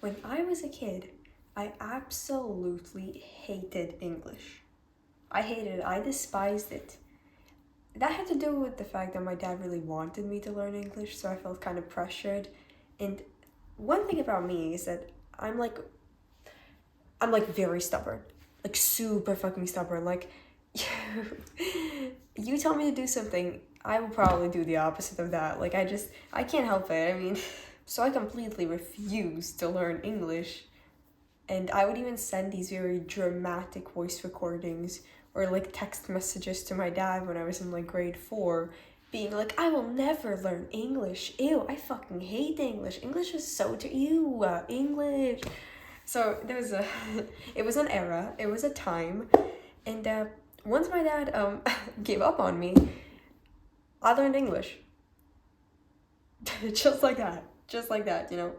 When I was a kid, I absolutely hated English. I hated it. I despised it. That had to do with the fact that my dad really wanted me to learn English, so I felt kind of pressured. And one thing about me is that I'm very stubborn. Like super fucking stubborn. Like you tell me to do something, I will probably do the opposite of that. Like I can't help it. I mean, so I completely refused to learn English. And I would even send these very dramatic voice recordings or like text messages to my dad when I was in like grade 4, being like, I will never learn English. Ew, I fucking hate English. English is so ew, English. So it was an era, it was a time, and once my dad gave up on me, I learned English. Just like that, you know.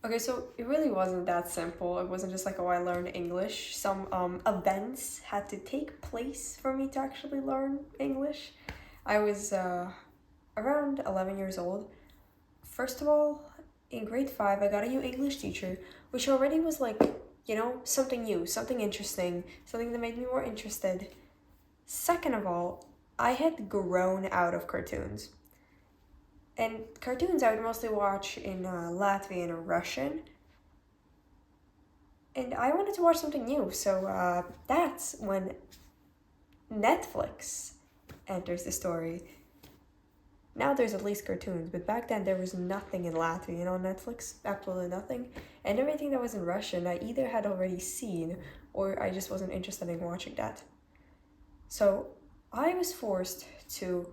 Okay, so it really wasn't that simple. It wasn't just like, oh, I learned English. Some events had to take place for me to actually learn English. I was around 11 years old. First of all, in grade 5, I got a new English teacher, which already was like, you know, something new, something interesting, something that made me more interested. Second of all, I had grown out of cartoons. And cartoons I would mostly watch in Latvian or Russian. And I wanted to watch something new, so that's when Netflix enters the story. Now there's at least cartoons, but back then there was nothing in Latvian on Netflix, absolutely nothing. And everything that was in Russian I either had already seen or I just wasn't interested in watching that. So I was forced to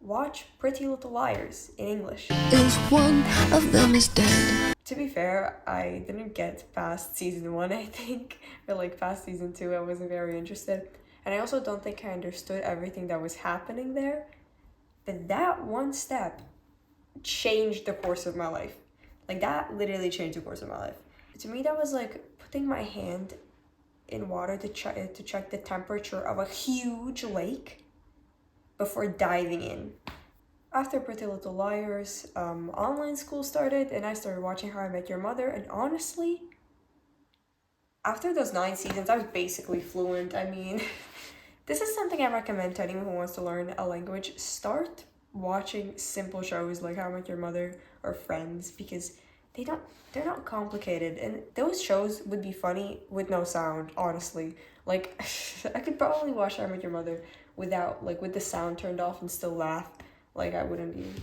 watch Pretty Little Liars in English. Is one of them is dead. To be fair, I didn't get past season 1, I think, or like past season 2, I wasn't very interested. And I also don't think I understood everything that was happening there. But that one step changed the course of my life. Like that literally changed the course of my life. To me, that was like putting my hand in water to check the temperature of a huge lake before diving in. After Pretty Little Liars, online school started and I started watching How I Met Your Mother, and honestly, after those 9 seasons, I was basically fluent. I mean, this is something I recommend to anyone who wants to learn a language. Start watching simple shows like How I Met Your Mother or Friends, because they're not complicated, and those shows would be funny with no sound, honestly. Like, I could probably watch How I Met Your Mother without, like, with the sound turned off and still laugh. Like, I wouldn't even...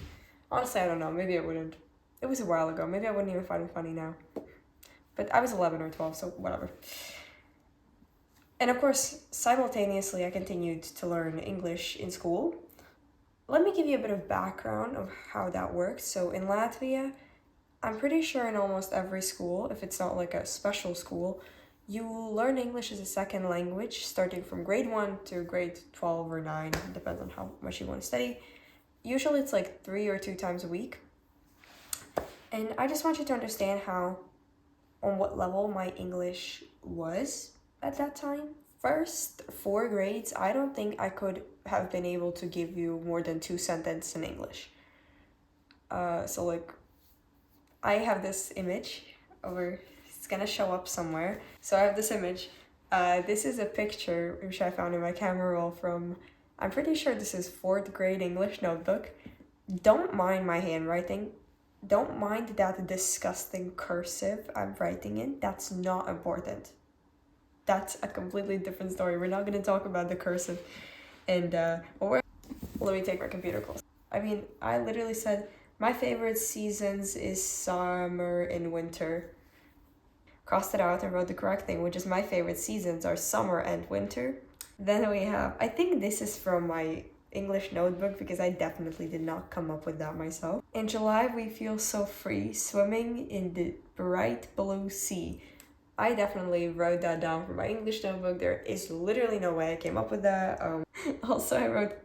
Honestly, I don't know. Maybe I wouldn't. It was a while ago. Maybe I wouldn't even find it funny now. But I was 11 or 12, so whatever. And of course, simultaneously, I continued to learn English in school. Let me give you a bit of background of how that works. So in Latvia, I'm pretty sure in almost every school, if it's not like a special school, you learn English as a second language starting from grade 1 to grade 12 or 9. It depends on how much you want to study. Usually it's like 3 or 2 times a week. And I just want you to understand on what level my English was at that time. First 4 grades, I don't think I could have been able to give you more than 2 sentences in English. So like, I have this image over, it's gonna show up somewhere. So I have this image. This is a picture which I found in my camera roll from, I'm pretty sure this is 4th grade English notebook. Don't mind my handwriting. Don't mind that disgusting cursive I'm writing in. That's not important. That's a completely different story. We're not gonna talk about the cursive. And let me take my computer close. I mean, I literally said, my favorite seasons is summer and winter. Crossed it out and wrote the correct thing, which is my favorite seasons are summer and winter. Then we have, I think this is from my English notebook because I definitely did not come up with that myself. In July, we feel so free, swimming in the bright blue sea. I definitely wrote that down from my English notebook. There is literally no way I came up with that. Also, I wrote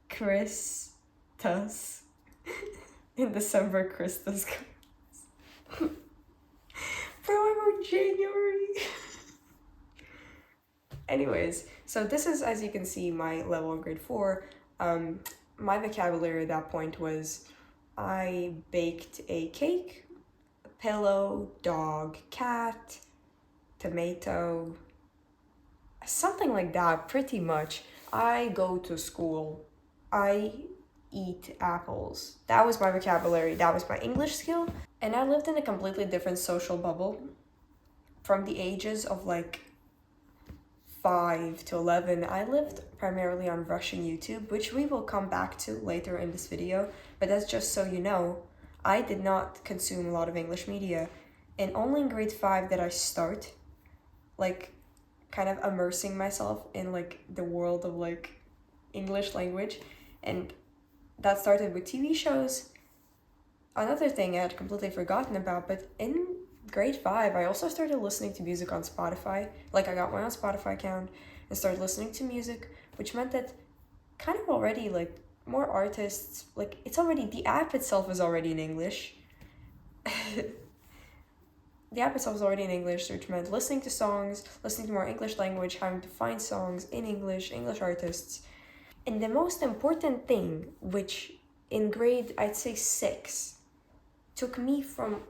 Christus. In December, Christus comes. Bro, I wrote January. Anyways, so this is, as you can see, my level in grade 4. My vocabulary at that point was, I baked a cake, pillow, dog, cat, tomato, something like that, pretty much. I go to school. I eat apples. That was my vocabulary. That was my English skill. And I lived in a completely different social bubble from the ages of like 5 to 11. I lived primarily on Russian YouTube, which we will come back to later in this video, but that's just so you know, I did not consume a lot of English media, and only in grade 5 did I start like kind of immersing myself in like the world of like English language, and that started with TV shows. Another thing I had completely forgotten about, but in grade 5 I also started listening to music on Spotify. Like I got my own Spotify account and started listening to music, which meant that kind of already like more artists, like it's already, the app itself is already in English. The app itself is already in English, which meant listening to songs, listening to more English language, having to find songs in English artists. And the most important thing, which in grade, I'd say 6, took me from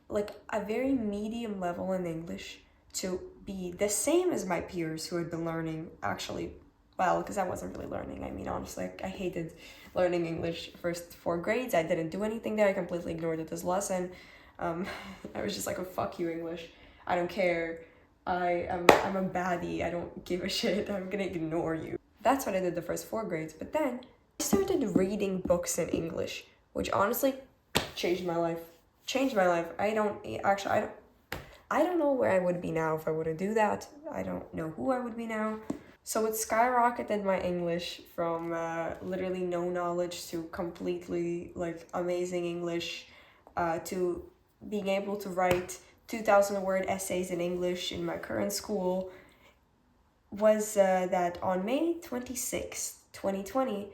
like a very medium level in English to be the same as my peers who had been learning actually well, because I wasn't really learning. I mean, honestly, I hated learning English first 4 grades. I didn't do anything there. I completely ignored it this lesson. I was just like, oh, fuck you, English. I don't care. I'm a baddie. I don't give a shit. I'm gonna ignore you. That's what I did the first 4 grades. But then I started reading books in English, which honestly changed my life. I don't know where I would be now if I were to do that. I don't know who I would be now. So it skyrocketed my English from literally no knowledge to completely like amazing English, to being able to write 2,000 word essays in English in my current school. Was that on May 26th, 2020,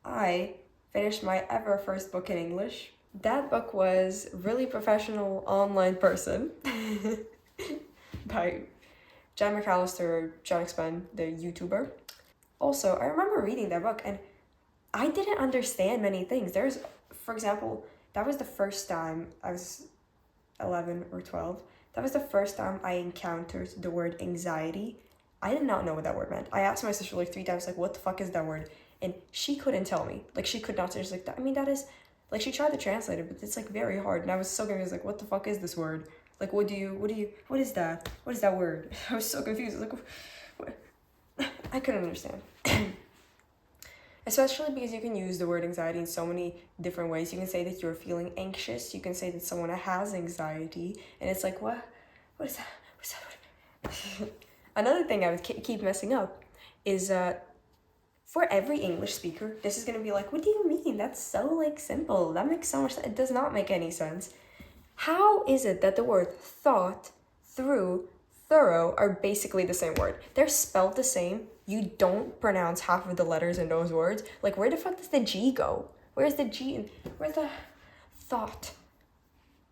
I finished my ever first book in English. That book was Really Professional Online Person by John McAllister, or John Expen, the YouTuber. Also, I remember reading that book and I didn't understand many things. For example, that was the first time I was 11 or 12. That was the first time I encountered the word anxiety. I did not know what that word meant. I asked my sister like 3 times, like, what the fuck is that word? And she couldn't tell me. Like, she could not. She's like, I mean, that is, like, she tried to translate it, but it's like very hard. And I was so confused, like, what the fuck is this word? Like, what is that? What is that word? I was so confused. Like, what? I couldn't understand. Especially because you can use the word anxiety in so many different ways. You can say that you're feeling anxious. You can say that someone has anxiety. And it's like, what is that? What's that? Another thing I would keep messing up is for every English speaker, this is going to be like, what do you mean? That's so like simple. That makes so much sense. It does not make any sense. How is it that the word thought, through, thorough are basically the same word? They're spelled the same. You don't pronounce half of the letters in those words. Like, where the fuck does the G go? Where's the G? Where's the thought?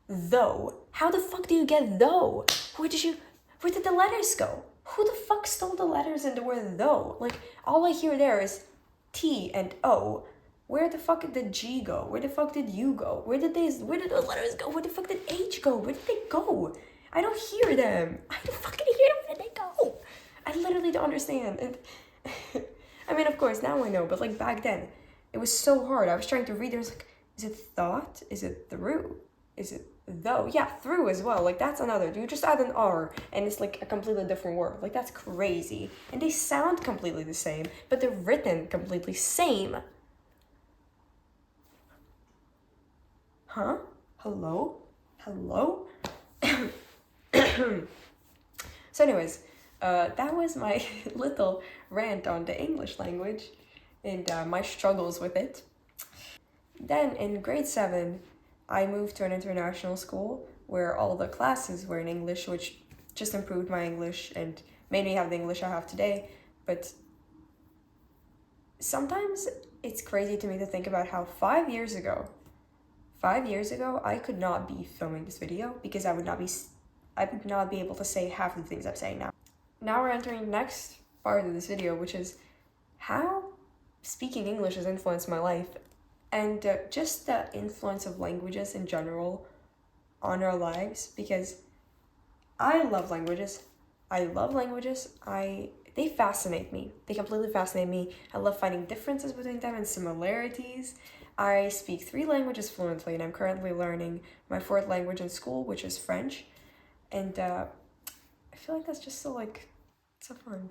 Though. How the fuck do you get though? Where did the letters go? Who the fuck stole the letters in the word though? Like, all I hear there is T and O. Where the fuck did the G go? Where the fuck did U go? Where did those letters go? Where the fuck did H go? Where did they go? I don't hear them. I don't fucking hear them. Where did they go? I literally don't understand. And I mean, of course, now I know, but like back then, it was so hard. I was trying to read. There was like, is it thought? Is it through? Is it though? Yeah, through as well. Like, that's another. You just add an R and it's like a completely different word. Like, that's crazy. And they sound completely the same, but they're written completely same. Huh? Hello? So anyways, that was my little rant on the English language and my struggles with it. Then in grade 7, I moved to an international school where all the classes were in English, which just improved my English and made me have the English I have today. But sometimes it's crazy to me to think about how 5 years ago, I could not be filming this video because I would not be able to say half the things I'm saying now. Now we're entering the next part of this video, which is how speaking English has influenced my life and just the influence of languages in general on our lives, because I love languages. I love languages. They fascinate me. They completely fascinate me. I love finding differences between them and similarities. I speak 3 languages fluently, and I'm currently learning my 4th language in school, which is French. And I feel like that's just so fun.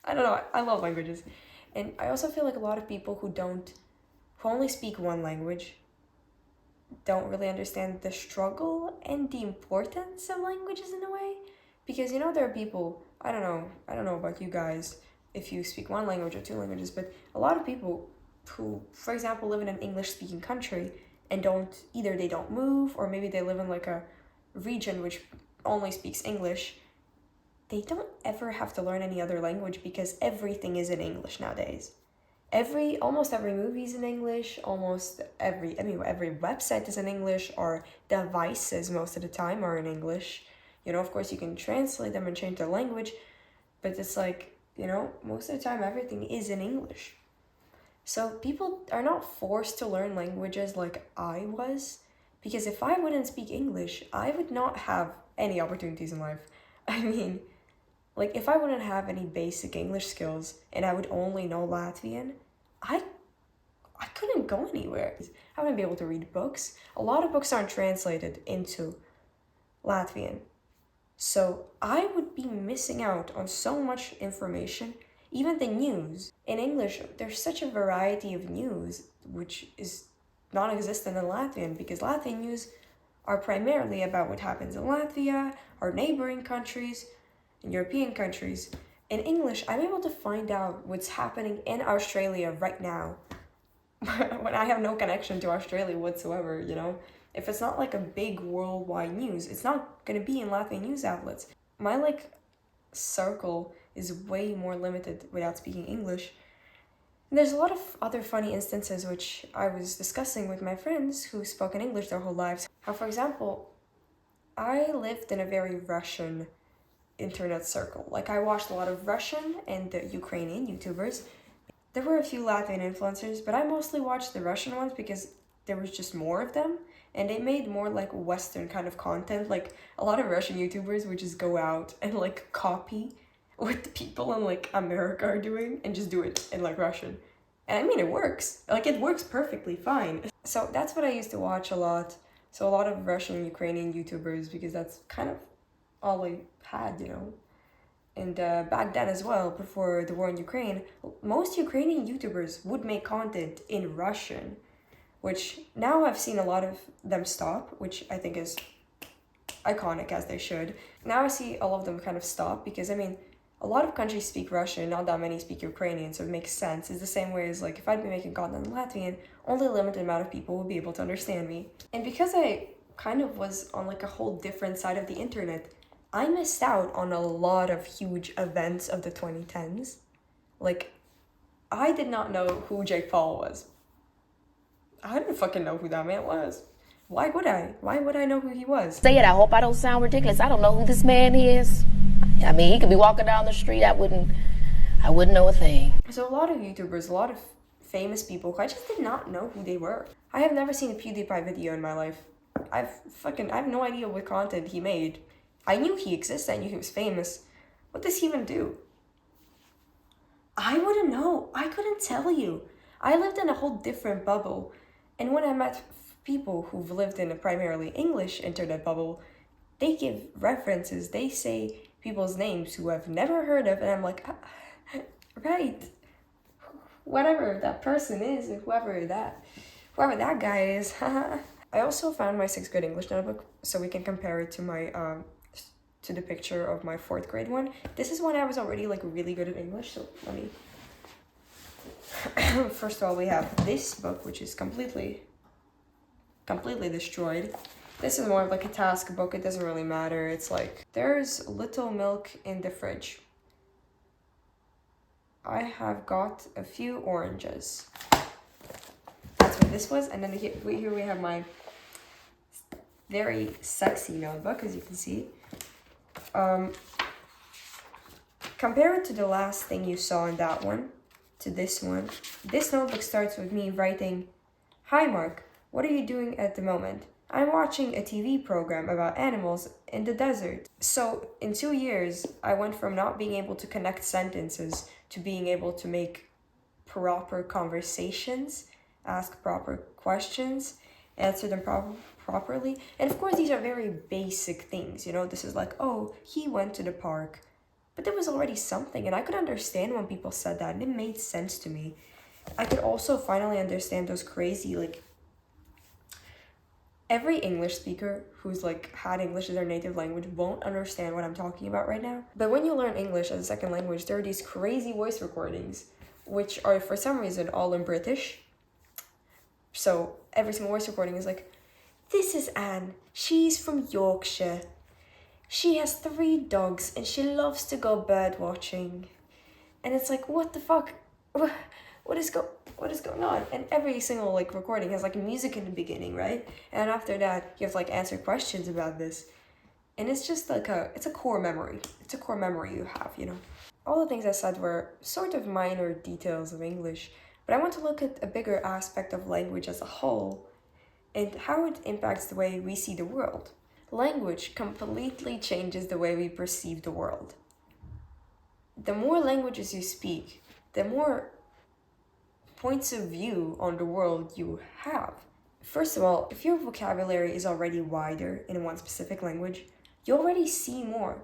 I don't know. I love languages. And I also feel like a lot of people who only speak one language don't really understand the struggle and the importance of languages in a way. Because, there are people, I don't know about you guys if you speak one language or 2 languages, but a lot of people who, for example, live in an English-speaking country and they don't move, or maybe they live in like a region which only speaks English, they don't ever have to learn any other language because everything is in English nowadays. Almost every movie is in English, every website is in English, or devices most of the time are in English. Of course you can translate them and change their language, but it's most of the time everything is in English. So people are not forced to learn languages like I was, because if I wouldn't speak English, I would not have any opportunities in life. If I wouldn't have any basic English skills and I would only know Latvian, I couldn't go anywhere. I wouldn't be able to read books. A lot of books aren't translated into Latvian. So I would be missing out on so much information, even the news. In English, there's such a variety of news, which is non-existent in Latvian, because Latvian news are primarily about what happens in Latvia, our neighboring countries, and European countries. In English, I'm able to find out what's happening in Australia right now when I have no connection to Australia whatsoever, If it's not like a big worldwide news, it's not going to be in Latvian news outlets. My circle is way more limited without speaking English. And there's a lot of other funny instances which I was discussing with my friends who spoke in English their whole lives. How, for example, I lived in a very Russian internet circle. I watched a lot of Russian and Ukrainian YouTubers. There were a few Latvian influencers, but I mostly watched the Russian ones because there was just more of them, and they made more Western kind of content. A lot of Russian YouTubers would just go out and copy what the people in America are doing and just do it in Russian. And it works. It works perfectly fine. So that's what I used to watch a lot. So a lot of Russian and Ukrainian YouTubers, because that's kind of all I had, And back then as well, before the war in Ukraine, most Ukrainian YouTubers would make content in Russian, which now I've seen a lot of them stop, which I think is iconic, as they should. Now I see all of them kind of stop because, a lot of countries speak Russian, not that many speak Ukrainian, so it makes sense. It's the same way as if I'd be making content in Latvian, only a limited amount of people would be able to understand me. And because I kind of was on a whole different side of the internet, I missed out on a lot of huge events of the 2010s. I did not know who Jake Paul was. I didn't fucking know who that man was. Why would I? Why would I know who he was? Say it, I hope I don't sound ridiculous. I don't know who this man is. He could be walking down the street, I wouldn't know a thing. So a lot of YouTubers, a lot of famous people, I just did not know who they were. I have never seen a PewDiePie video in my life. I have no idea what content he made. I knew he existed, I knew he was famous. What does he even do? I wouldn't know. I couldn't tell you. I lived in a whole different bubble. And when I met people who've lived in a primarily English internet bubble, they give references, they say people's names who I've never heard of, and I'm like, right, whatever that person is, whoever that guy is. I also found my 6th grade English notebook, so we can compare it to my to the picture of my 4th grade one. This is when I was already really good at English, so let me first of all, we have this book, which is completely destroyed. This is more of a task book. It doesn't really matter. It's there's little milk in the fridge. I have got a few oranges. That's what this was. And then here we have my very sexy notebook, as you can see. Compare it to the last thing you saw in that one, to this one. This notebook starts with me writing Hi Mark, what are you doing at the moment? I'm watching a TV program about animals in the desert. So, in 2 years, I went from not being able to connect sentences to being able to make proper conversations, ask proper questions, answer them properly. And of course, these are very basic things, you know, this is like, oh, he went to the park. But there was already something, and I could understand when people said that, and it made sense to me. I could also finally understand those crazy, like, every English speaker who's like had English as their native language won't understand what I'm talking about right now. But when you learn English as a second language, there are these crazy voice recordings, which are for some reason all in British. So every single voice recording is like, this is Anne. She's from Yorkshire. She has 3 dogs and she loves to go bird watching. And it's like, what the fuck? What is going on? And every single like recording has like music in the beginning, right? And after that, you have to like answer questions about this. And it's just like it's a core memory. It's a core memory you have, you know? All the things I said were sort of minor details of English, but I want to look at a bigger aspect of language as a whole and how it impacts the way we see the world. Language completely changes the way we perceive the world. The more languages you speak, the more points of view on the world you have. First of all, if your vocabulary is already wider in one specific language, you already see more.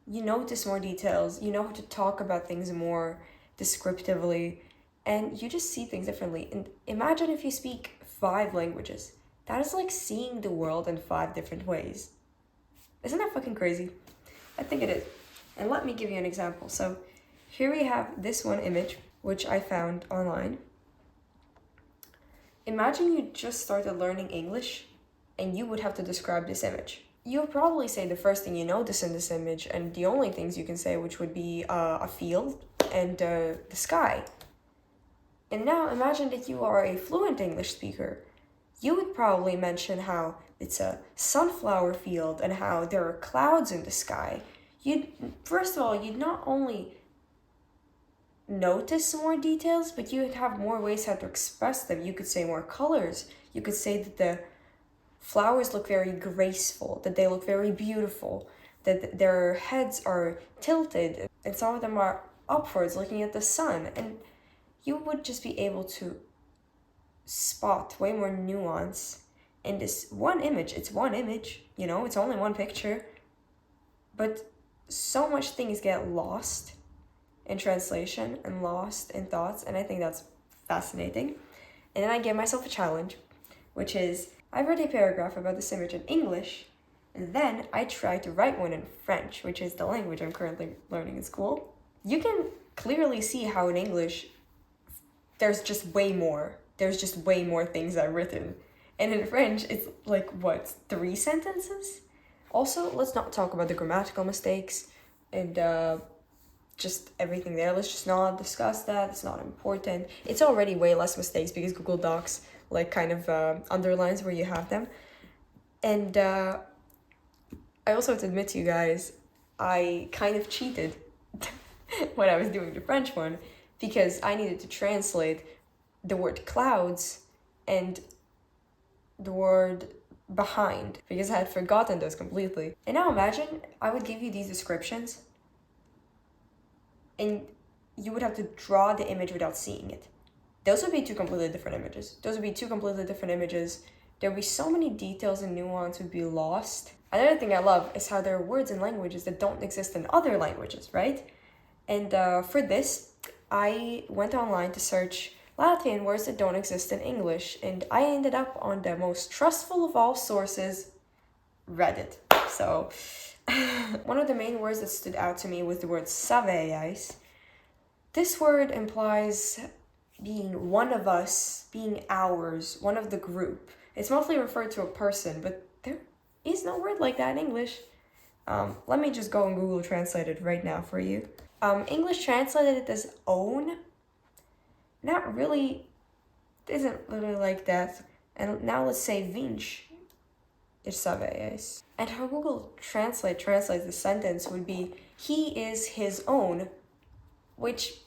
You notice more details, you know how to talk about things more descriptively, and you just see things differently. And imagine if you speak 5 languages. That is like seeing the world in 5 different ways. Isn't that fucking crazy? I think it is. And let me give you an example. So here we have this one image, which I found online. Imagine you just started learning English and you would have to describe this image. You'll probably say the first thing you notice in this image and the only things you can say, which would be a field and the sky. And now imagine that you are a fluent English speaker. You would probably mention how it's a sunflower field and how there are clouds in the sky. First of all, you'd not only notice more details, but you would have more ways how to express them. You could say more colors. You could say that the flowers look very graceful, that they look very beautiful, that their heads are tilted, and some of them are upwards looking at the sun. And you would just be able to spot way more nuance in this one image. It's one image, you know, it's only one picture, but so much things get lost in translation and lost in thoughts, and I think that's fascinating. And then I gave myself a challenge, which is I read a paragraph about this image in English, and then I tried to write one in French, which is the language I'm currently learning in school. You can clearly see how in English there's just way more things I've written, and in French it's like, what, 3 sentences? Also, let's not talk about the grammatical mistakes and just everything there. Let's just not discuss that. It's not important. It's already way less mistakes because Google Docs like kind of underlines where you have them. And I also have to admit to you guys, I kind of cheated when I was doing the French one because I needed to translate the word clouds and the word behind because I had forgotten those completely. And now imagine I would give you these descriptions and you would have to draw the image without seeing it. Those would be 2 completely different images. There would be so many details and nuance would be lost. Another thing I love is how there are words and languages that don't exist in other languages, right? And for this, I went online to search Latvian words that don't exist in English, and I ended up on the most trustful of all sources, Reddit. So one of the main words that stood out to me was the word savējais. This word implies being one of us, being ours, one of the group. It's mostly referred to a person, but there is no word like that in English. Let me just go and Google Translate it right now for you. English translated it as own. Not really, isn't literally like that. And now let's say vinch is savējais. And how Google translates the sentence would be, he is his own, which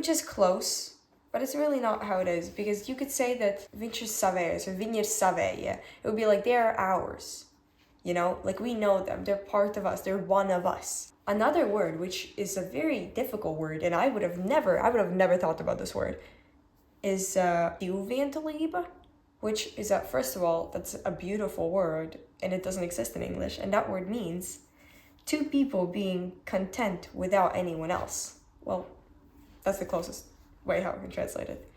is close, But it's really not how it is, because you could say that vinhos saveias or vinhas saveia. It would be like, they are ours. You know, like we know them, they're part of us, they're one of us. Another word, which is a very difficult word, and I would have never thought about this word, is "uventelib," which is first of all, that's a beautiful word, and it doesn't exist in English, and that word means two people being content without anyone else. Well, that's the closest way how I can translate it.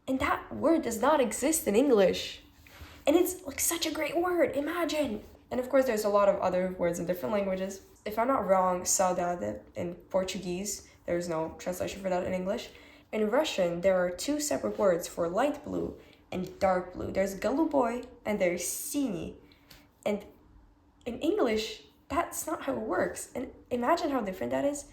And that word does not exist in English. And it's like such a great word, imagine. And of course, there's a lot of other words in different languages. If I'm not wrong, saudade in Portuguese, there's no translation for that in English. In Russian, there are two separate words for light blue and dark blue. There's голубой and there's синий. And in English, that's not how it works. And imagine how different that is.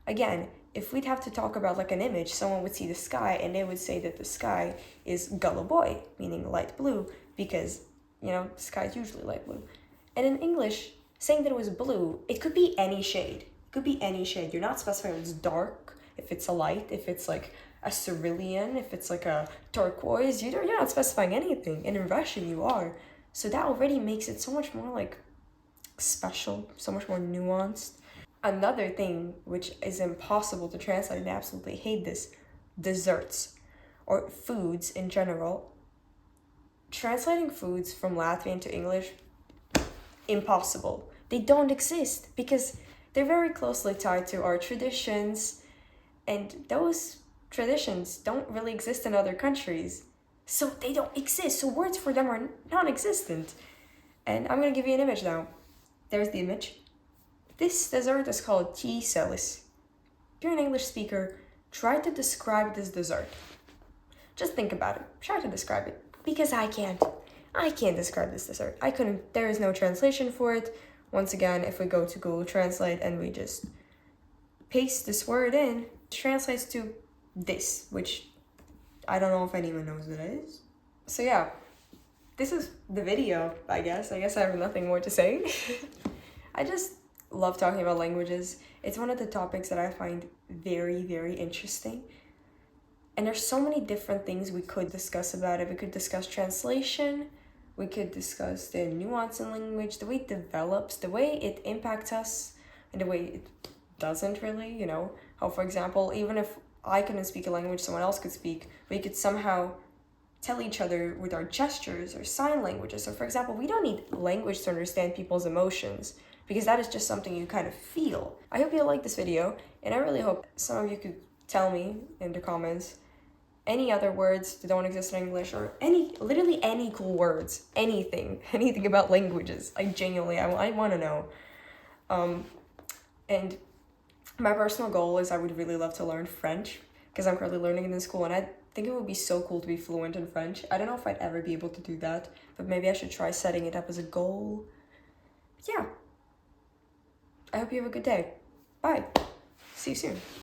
Again, if we'd have to talk about like an image, someone would see the sky and they would say that the sky is голубой, meaning light blue, because, you know, the sky is usually light blue. And in English, saying that it was blue, it could be any shade. It could be any shade. You're not specifying if it's dark, if it's a light, if it's like a cerulean, if it's like a turquoise. You're not specifying anything. And in Russian, you are. So that already makes it so much more like special, so much more nuanced. Another thing which is impossible to translate, and I absolutely hate this, desserts or foods in general. Translating foods from Latvian to English, impossible. They don't exist because they're very closely tied to our traditions, and those traditions don't really exist in other countries. So they don't exist. So words for them are non-existent. And I'm going to give you an image now. There's the image. This dessert is called tiselis. If you're an English speaker, try to describe this dessert. Just think about it. Try to describe it. Because I can't. I can't describe this dessert. I couldn't. There is no translation for it. Once again, if we go to Google Translate and we just paste this word in, it translates to this, which I don't know if anyone knows what it is. So yeah, this is the video, I guess. I guess I have nothing more to say. I just love talking about languages. It's one of the topics that I find very, very interesting. And there's so many different things we could discuss about it. We could discuss translation. We could discuss the nuance in language, the way it develops, the way it impacts us, and the way it doesn't really, you know. How, for example, even if I couldn't speak a language someone else could speak, we could somehow tell each other with our gestures or sign languages. So, for example, we don't need language to understand people's emotions, because that is just something you kind of feel. I hope you liked this video, and I really hope some of you could tell me in the comments any other words that don't exist in English, or literally any cool words, anything about languages. I genuinely, I want to know. And my personal goal is I would really love to learn French, because I'm currently learning it in school, and I think it would be so cool to be fluent in French. I don't know if I'd ever be able to do that, but maybe I should try setting it up as a goal. Yeah. I hope you have a good day. Bye. See you soon.